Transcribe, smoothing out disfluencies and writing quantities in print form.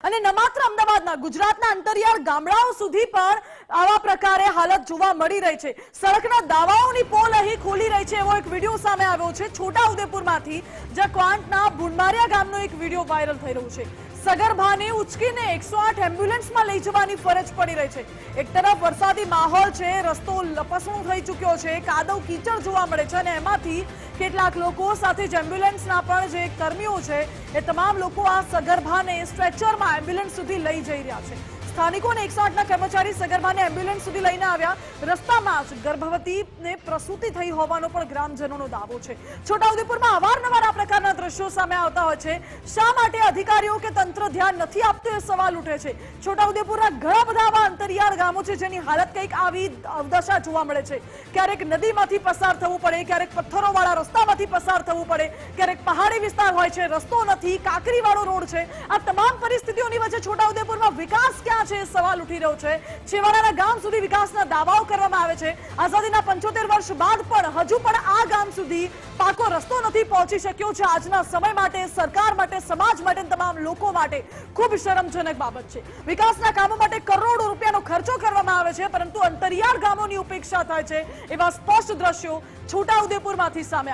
અને ન માત્ર અમદાવાદના ગુજરાતના અંતરિયાળ ગામડાઓ સુધી પણ આવા પ્રકારે હાલત જોવા મળી રહી છે। સડકના દાવાઓની પોલ અહીં ખોલી રહી છે એવો એક વિડીયો સામે આવ્યો છે છોટાઉદેપુરમાંથી, જ્યાં ક્વાંટના બુંડમારિયા ગામનો એક વિડીયો વાયરલ થઈ રહ્યો છે। સગર્ભાને ઉચકીને 108 એમ્બ્યુલન્સમાં લઈ જવાની ફરજ પડી રહી છે। એક તરફ વરસાદી માહોલ છે, રસ્તો લપસણો થઈ ચૂક્યો છે, કાદવ કીચડ જોવા મળે છે અને એમાંથી કેટલાક લોકો સાથે જ એમ્બ્યુલન્સના પણ જે કર્મીઓ છે એ તમામ લોકો આ સગર્ભાને સ્ટ્રેચરમાં એમ્બ્યુલન્સ સુધી લઈ જઈ રહ્યા છે। સ્થાનિકોને 108ના કર્મચારી સગર્ભાને એમ્બ્યુલન્સ સુધી લઈને આવ્યા। રસ્તામાં જ ગર્ભવતીને પ્રસૂતિ થઈ હોવાનો પણ ગ્રામજનોનો દાવો છે। છોટાઉદેપુરમાં અવારનવાર આ પ્રકારના દ્રશ્યો સામે આવતા હોય છે। શા માટે અધિકારીઓ કે તંત્ર ધ્યાન નથી આપતું એ સવાલ ઉઠે છે। છોટાઉદેપુરના ઘણા બધા આવા અંતરિયાળ ગામો છે જેની હાલત કંઈક આવી અવદશા જોવા મળે છે। ક્યારેક નદીમાંથી પસાર થવું પડે, ક્યારેક પથ્થરોવાળા રસ્તામાંથી પસાર થવું પડે, ક્યારેક પહાડી વિસ્તાર હોય છે, રસ્તો નથી, કાંકરીવાળો રોડ છે। આ તમામ પરિસ્થિતિઓની વચ્ચે છોટાઉદેપુરમાં વિકાસ ક્યાં છે સવાલ ઉઠી રહ્યો છે। છેવાડાના ગામ સુધી વિકાસના દાવાઓ કરવામાં આવે છે। આઝાદીના 75 વર્ષ બાદ પણ હજુ પણ આ ગામ સુધી પાકો રસ્તો નથી પહોંચી શક્યો છે। આજના સમય માટે, સરકાર માટે, સમાજ માટે, તમામ લોકો માટે ખૂબ શરમજનક બાબત છે। વિકાસના કામો માટે કરોડો રૂપિયાનો ખર્ચો કરવામાં આવે છે, પરંતુ અંતરિયાળ ગામોની ઉપેક્ષા થાય છે એવા સ્પષ્ટ દ્રશ્યો છોટાઉદેપુરમાંથી સામે